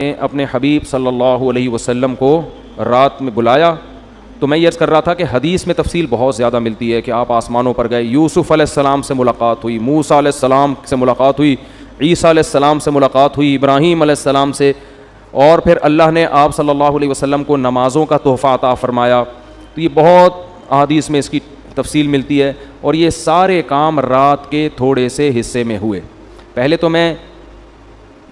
نے اپنے حبیب صلی اللہ علیہ وسلم کو رات میں بلایا تو میں یہ عرض کر رہا تھا کہ حدیث میں تفصیل بہت زیادہ ملتی ہے کہ آپ آسمانوں پر گئے، یوسف علیہ السلام سے ملاقات ہوئی، موسیٰ علیہ السلام سے ملاقات ہوئی، عیسیٰ علیہ السلام سے ملاقات ہوئی، ابراہیم علیہ السلام سے، اور پھر اللہ نے آپ صلی اللہ علیہ وسلم کو نمازوں کا تحفہ عطا فرمایا. تو یہ بہت احادیث میں اس کی تفصیل ملتی ہے، اور یہ سارے کام رات کے تھوڑے سے حصے میں ہوئے. پہلے تو میں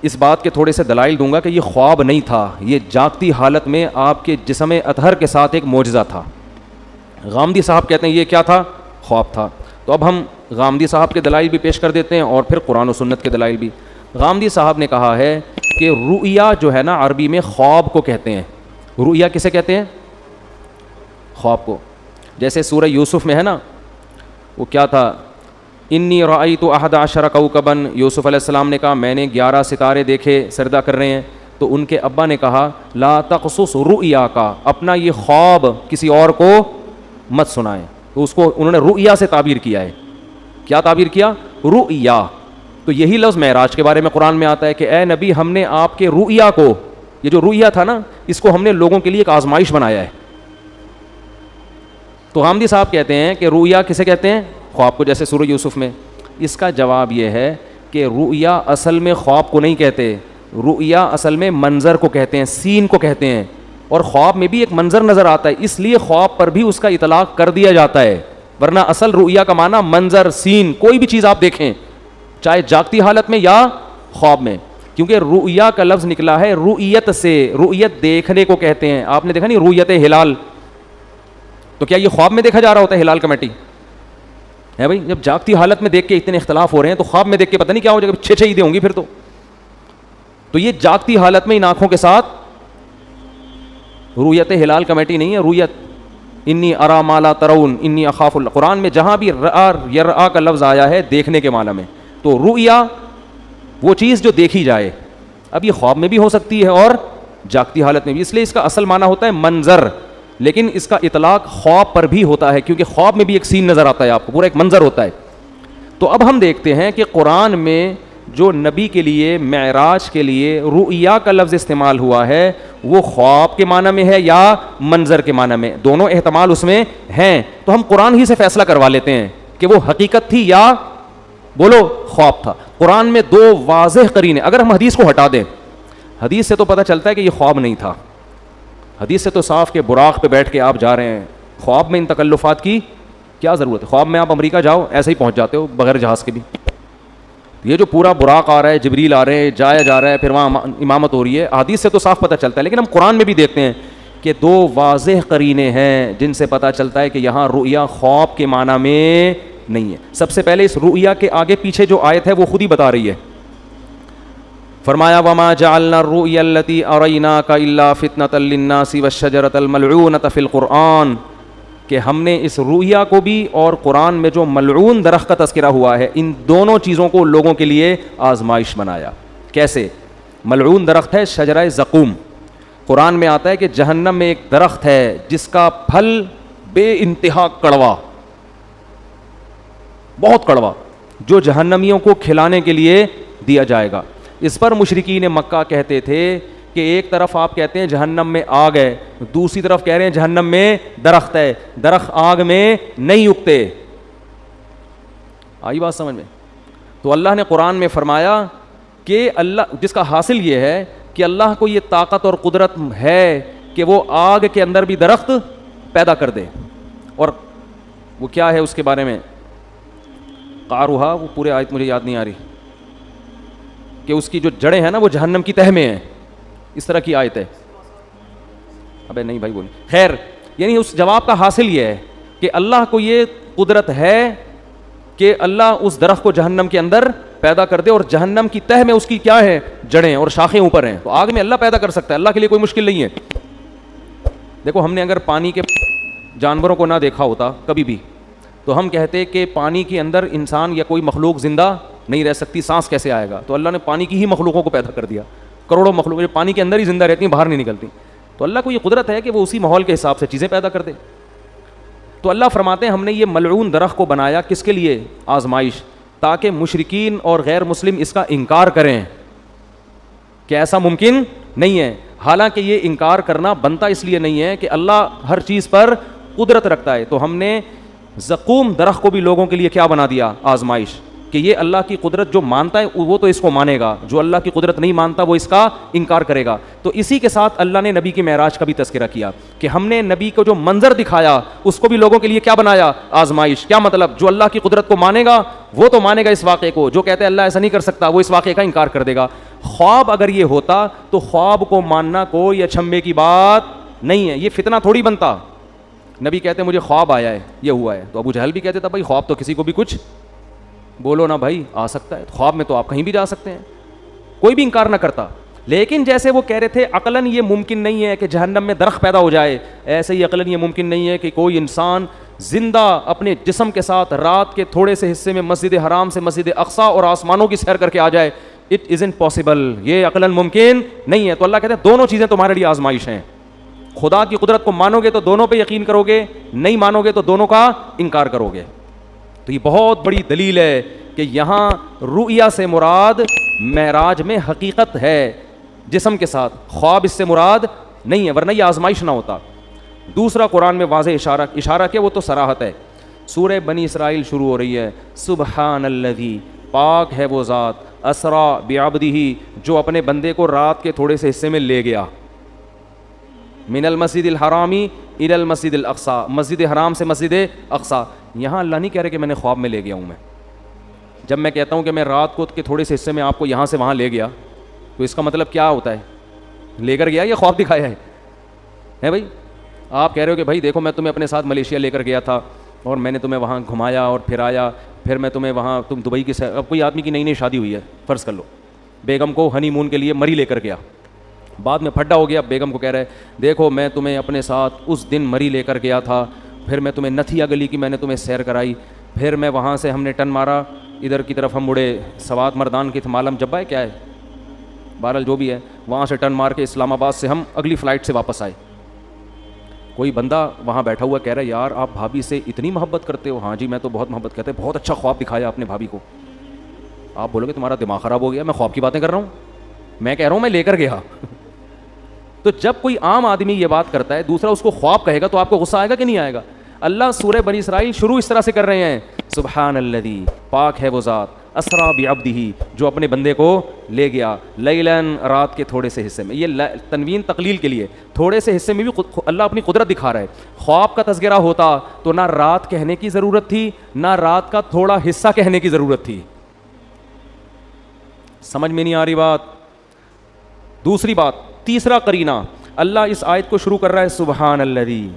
اس بات کے تھوڑے سے دلائل دوں گا کہ یہ خواب نہیں تھا، یہ جاگتی حالت میں آپ کے جسم اطہر کے ساتھ ایک معجزہ تھا. غامدی صاحب کہتے ہیں یہ کیا تھا؟ خواب تھا. تو اب ہم غامدی صاحب کے دلائل بھی پیش کر دیتے ہیں اور پھر قرآن و سنت کے دلائل بھی. غامدی صاحب نے کہا ہے کہ رؤیا جو ہے نا عربی میں خواب کو کہتے ہیں. رؤیا کسے کہتے ہیں؟ خواب کو. جیسے سورہ یوسف میں ہے نا، وہ کیا تھا، انی رأیت احد عشر کوکبا، یوسف علیہ السلام نے کہا میں نے 11 ستارے دیکھے سجدہ کر رہے ہیں. تو ان کے ابا نے کہا لا تقصص رؤیا کا، اپنا یہ خواب کسی اور کو مت سنائیں. تو اس کو انہوں نے رؤیا سے تعبیر کیا ہے. کیا تعبیر کیا؟ رؤیا. تو یہی لفظ معراج کے بارے میں قرآن میں آتا ہے کہ اے نبی ہم نے آپ کے رؤیا کو، یہ جو رؤیا تھا نا اس کو ہم نے لوگوں کے لیے ایک آزمائش بنایا ہے. تو غامدی صاحب کہتے ہیں کہ رؤیا کسے کہتے ہیں؟ خواب کو، جیسے سورہ یوسف میں. اس کا جواب یہ ہے کہ رؤیا اصل میں خواب کو نہیں کہتے، رؤیا اصل میں منظر کو کہتے ہیں، سین کو کہتے ہیں. اور خواب میں بھی ایک منظر نظر آتا ہے، اس لیے خواب پر بھی اس کا اطلاق کر دیا جاتا ہے، ورنہ اصل رؤیا کا معنی منظر، سین، کوئی بھی چیز آپ دیکھیں چاہے جاگتی حالت میں یا خواب میں. کیونکہ رؤیا کا لفظ نکلا ہے رؤیت سے، رؤیت دیکھنے کو کہتے ہیں. آپ نے دیکھا نہیں رؤیت ہلال، تو کیا یہ خواب میں دیکھا جا رہا ہوتا ہے ہلال کمیٹی ہے بھائی؟ جب جاگتی حالت میں دیکھ کے اتنے اختلاف ہو رہے ہیں تو خواب میں دیکھ کے پتہ نہیں کیا ہو جائے گا، 6 عیدیں ہوں گی پھر تو یہ جاگتی حالت میں ان آنکھوں کے ساتھ رؤیت ہلال کمیٹی نہیں ہے. رؤیت انی ارا ما لا ترون انی اخاف اللہ، قرآن میں جہاں بھی رأى یرأى کا لفظ آیا ہے دیکھنے کے معنی میں، تو رؤیا وہ چیز جو دیکھی جائے. اب یہ خواب میں بھی ہو سکتی ہے اور جاگتی حالت میں بھی، اس لیے اس کا اصل معنی ہوتا ہے منظر، لیکن اس کا اطلاق خواب پر بھی ہوتا ہے کیونکہ خواب میں بھی ایک سین نظر آتا ہے آپ کو، پورا ایک منظر ہوتا ہے. تو اب ہم دیکھتے ہیں کہ قرآن میں جو نبی کے لیے معراج کے لیے رؤیا کا لفظ استعمال ہوا ہے وہ خواب کے معنی میں ہے یا منظر کے معنی میں، دونوں احتمال اس میں ہیں. تو ہم قرآن ہی سے فیصلہ کروا لیتے ہیں کہ وہ حقیقت تھی یا بولو خواب تھا. قرآن میں 2 واضح قرینے، اگر ہم حدیث کو ہٹا دیں، حدیث سے تو پتہ چلتا ہے کہ یہ خواب نہیں تھا، حدیث سے تو صاف کہ براق پہ بیٹھ کے آپ جا رہے ہیں. خواب میں ان تکلفات کی کیا ضرورت ہے؟ خواب میں آپ امریکہ جاؤ ایسے ہی پہنچ جاتے ہو بغیر جہاز کے بھی. یہ جو پورا براق آ رہا ہے، جبریل آ رہے ہیں، جایا جا رہا ہے، پھر وہاں امامت ہو رہی ہے، حدیث سے تو صاف پتہ چلتا ہے. لیکن ہم قرآن میں بھی دیکھتے ہیں کہ 2 واضح قرینے ہیں جن سے پتہ چلتا ہے کہ یہاں رؤیا خواب کے معنی میں نہیں ہے. سب سے پہلے اس رؤیا کے آگے پیچھے جو آیت ہے وہ خود ہی بتا رہی ہے. فرمایا وما جعلنا الرؤيا التي اريناك الا فتنة للناس والشجرة الملعونة في القرآن، کہ ہم نے اس رؤیا کو بھی اور قرآن میں جو ملعون درخت کا تذکرہ ہوا ہے ان دونوں چیزوں کو لوگوں کے لیے آزمائش بنایا. کیسے؟ ملعون درخت ہے شجرہ زقوم. قرآن میں آتا ہے کہ جہنم میں ایک درخت ہے جس کا پھل بے انتہا کڑوا، بہت کڑوا، جو جہنمیوں کو کھلانے کے لیے دیا جائے گا. اس پر مشرکین مکہ کہتے تھے کہ ایک طرف آپ کہتے ہیں جہنم میں آگ ہے، دوسری طرف کہہ رہے ہیں جہنم میں درخت ہے، درخت آگ میں نہیں اگتے. آئی بات سمجھ میں؟ تو اللہ نے قرآن میں فرمایا کہ اللہ، جس کا حاصل یہ ہے کہ اللہ کو یہ طاقت اور قدرت ہے کہ وہ آگ کے اندر بھی درخت پیدا کر دے. اور وہ کیا ہے اس کے بارے میں قاروہا، وہ پورے آیت مجھے یاد نہیں آ رہی، کہ اس کی جو جڑیں ہیں نا وہ جہنم کی تہ میں ہیں، اس طرح کی آیت ہے. ابے نہیں بھائی بولی، خیر، یعنی اس جواب کا حاصل یہ ہے کہ اللہ کو یہ قدرت ہے کہ اللہ اس درخت کو جہنم کے اندر پیدا کر دے، اور جہنم کی تہ میں اس کی کیا ہے؟ جڑیں اور شاخیں اوپر ہیں. تو آگ میں اللہ پیدا کر سکتا ہے، اللہ کے لیے کوئی مشکل نہیں ہے. دیکھو ہم نے اگر پانی کے جانوروں کو نہ دیکھا ہوتا کبھی بھی تو ہم کہتے کہ پانی کے اندر انسان یا کوئی مخلوق زندہ نہیں رہ سکتی، سانس کیسے آئے گا؟ تو اللہ نے پانی کی ہی مخلوقوں کو پیدا کر دیا، کروڑوں مخلوق جو پانی کے اندر ہی زندہ رہتی ہیں، باہر نہیں نکلتی. تو اللہ کو یہ قدرت ہے کہ وہ اسی ماحول کے حساب سے چیزیں پیدا کر دے. تو اللہ فرماتے ہیں ہم نے یہ ملعون درخت کو بنایا کس کے لیے؟ آزمائش، تاکہ مشرکین اور غیر مسلم اس کا انکار کریں. کہ ایسا ممکن نہیں ہے. حالانکہ یہ انکار کرنا بنتا اس لیے نہیں ہے کہ اللہ ہر چیز پر قدرت رکھتا ہے. تو ہم نے زقوم درخت کو بھی لوگوں کے لیے کیا بنا دیا؟ آزمائش, کہ یہ اللہ کی قدرت جو مانتا ہے وہ تو اس کو مانے گا, جو اللہ کی قدرت نہیں مانتا وہ اس کا انکار کرے گا. تو اسی کے ساتھ اللہ نے نبی کی معراج کا بھی تذکرہ کیا کہ ہم نے نبی کو جو منظر دکھایا اس کو بھی لوگوں کے لیے کیا بنایا؟ آزمائش. کیا مطلب؟ جو اللہ کی قدرت کو مانے گا وہ تو مانے گا اس واقعے کو, جو کہتے ہیں اللہ ایسا نہیں کر سکتا وہ اس واقعے کا انکار کر دے گا. خواب اگر یہ ہوتا تو خواب کو ماننا کوئی اچھمبے کی بات نہیں ہے, یہ فتنہ تھوڑی بنتا. نبی کہتے ہیں مجھے خواب آیا ہے, یہ ہوا ہے, تو ابو جہل بھی کہتے تھا بھائی خواب تو کسی کو بھی کچھ بولو نا بھائی آ سکتا ہے, خواب میں تو آپ کہیں بھی جا سکتے ہیں, کوئی بھی انکار نہ کرتا. لیکن جیسے وہ کہہ رہے تھے عقلاً یہ ممکن نہیں ہے کہ جہنم میں درخت پیدا ہو جائے, ایسے ہی عقلاً یہ ممکن نہیں ہے کہ کوئی انسان زندہ اپنے جسم کے ساتھ رات کے تھوڑے سے حصے میں مسجد حرام سے مسجد اقصی اور آسمانوں کی سیر کر کے آ جائے. اٹ ازنٹ پاسبل, یہ عقلاً ممکن نہیں ہے. تو اللہ کہتے ہیں دونوں چیزیں تمہارے لیے آزمائش ہیں. خدا کی قدرت کو مانو گے تو دونوں پہ یقین کرو گے, نہیں مانو گے تو دونوں کا انکار کرو گے. تو یہ بہت بڑی دلیل ہے کہ یہاں رؤیا سے مراد معراج میں حقیقت ہے جسم کے ساتھ, خواب اس سے مراد نہیں ہے, ورنہ یہ آزمائش نہ ہوتا. دوسرا قرآن میں واضح اشارہ کیا, وہ تو صراحت ہے. سورہ بنی اسرائیل شروع ہو رہی ہے سبحان الذی, پاک ہے وہ ذات, اسرا بعبدہ, جو اپنے بندے کو رات کے تھوڑے سے حصے میں لے گیا, من المسجد الحرامی الی المسجد الاقصی, مسجد حرام سے مسجد اقصی. یہاں اللہ نہیں کہہ رہے کہ میں نے خواب میں لے گیا ہوں. میں جب میں کہتا ہوں کہ میں رات کو کے تھوڑے سے حصے میں آپ کو یہاں سے وہاں لے گیا, تو اس کا مطلب کیا ہوتا ہے؟ لے کر گیا یا خواب دکھایا ہے بھائی؟ آپ کہہ رہے ہو کہ بھائی دیکھو میں تمہیں اپنے ساتھ ملیشیا لے کر گیا تھا اور میں نے تمہیں وہاں گھمایا اور پھرایا, پھر میں تمہیں وہاں, تم دبئی کی اب کوئی آدمی کی نئی شادی ہوئی ہے فرض کر لو, بیگم کو ہنی مون کے لیے مری لے کر گیا, بعد میں پھڈا ہو گیا, بیگم کو کہہ رہے دیکھو میں تمہیں اپنے ساتھ اس دن مری لے کر گیا تھا, پھر میں تمہیں نتھیا گلی کی میں نے تمہیں سیر کرائی, پھر میں وہاں سے ہم نے ٹن مارا ادھر کی طرف, ہم مڑے سوات مردان کی معلوم جبا ہے کیا ہے, بہرحال جو بھی ہے, وہاں سے ٹن مار کے اسلام آباد سے ہم اگلی فلائٹ سے واپس آئے. کوئی بندہ وہاں بیٹھا ہوا کہہ رہا ہے یار آپ بھابھی سے اتنی محبت کرتے ہو؟ ہاں جی میں تو بہت محبت کرتے, بہت اچھا خواب دکھایا اپنے بھابھی کو. آپ بولو گے تمہارا دماغ خراب ہو گیا, میں خواب کی باتیں کر رہا ہوں, میں کہہ رہا ہوں میں لے کر گیا. تو جب کوئی عام آدمی یہ بات کرتا ہے, دوسرا اس کو خواب کہے گا, تو آپ کو غصہ آئے گا کہ نہیں آئے گا؟ اللہ سورہ بنی اسرائیل شروع اس طرح سے کر رہے ہیں سبحان الذی, پاک ہے وہ ذات, اسرا بعبدہ, جو اپنے بندے کو لے گیا, لیلاً, رات کے تھوڑے سے حصے میں. یہ تنوین تقلیل کے لیے, تھوڑے سے حصے میں بھی اللہ اپنی قدرت دکھا رہا ہے. خواب کا تذکرہ ہوتا تو نہ رات کہنے کی ضرورت تھی, نہ رات کا تھوڑا حصہ کہنے کی ضرورت تھی. سمجھ میں نہیں آ رہی بات؟ دوسری بات, تیسرا قرینہ, اللہ اس آیت کو شروع کر رہا ہے سبحان الذی,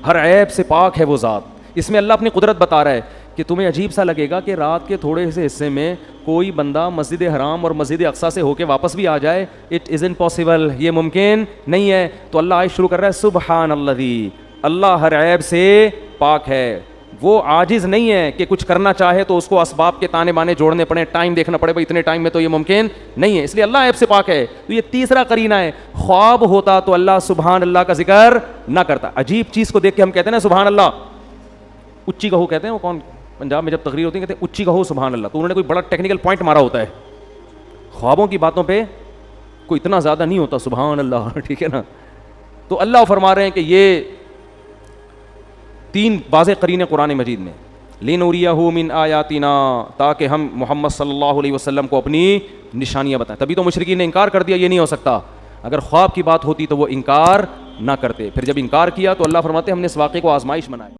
ہر عیب سے پاک ہے وہ ذات. اس میں اللہ اپنی قدرت بتا رہا ہے کہ تمہیں عجیب سا لگے گا کہ رات کے تھوڑے سے حصے میں کوئی بندہ مسجد حرام اور مسجد اقصی سے ہو کے واپس بھی آ جائے. اٹ ازنٹ پاسبل, یہ ممکن نہیں ہے. تو اللہ آیت شروع کر رہا ہے سبحان الذی, اللہ ہر عیب سے پاک ہے, وہ عاجز نہیں ہے کہ کچھ کرنا چاہے تو اس کو اسباب کے تانے بانے جوڑنے پڑے, ٹائم دیکھنا پڑے, بھائی اتنے ٹائم میں تو یہ ممکن نہیں ہے, اس لیے اللہ عیب سے پاک ہے. تو یہ تیسرا قرینہ ہے. خواب ہوتا تو اللہ سبحان اللہ کا ذکر نہ کرتا. عجیب چیز کو دیکھ کے ہم کہتے ہیں نا سبحان اللہ, اچھی کہو کہتے ہیں, وہ کون پنجاب میں جب تقریر ہوتی ہے کہتے ہیں اچھی کہو سبحان اللہ, تو انہوں نے کوئی بڑا ٹیکنیکل پوائنٹ مارا ہوتا ہے. خوابوں کی باتوں پہ کوئی اتنا زیادہ نہیں ہوتا سبحان اللہ, ٹھیک ہے نا. تو اللہ فرما رہے ہیں کہ یہ تین واضح قرینے قرآن مجید میں, لِنُرِيَهُ مِنْ آیَاتِنَا, تاکہ ہم محمد صلی اللہ علیہ وسلم کو اپنی نشانیاں بتائیں. تبھی تو مشرکین نے انکار کر دیا, یہ نہیں ہو سکتا. اگر خواب کی بات ہوتی تو وہ انکار نہ کرتے. پھر جب انکار کیا تو اللہ فرماتے ہم نے اس واقعے کو آزمائش بنایا.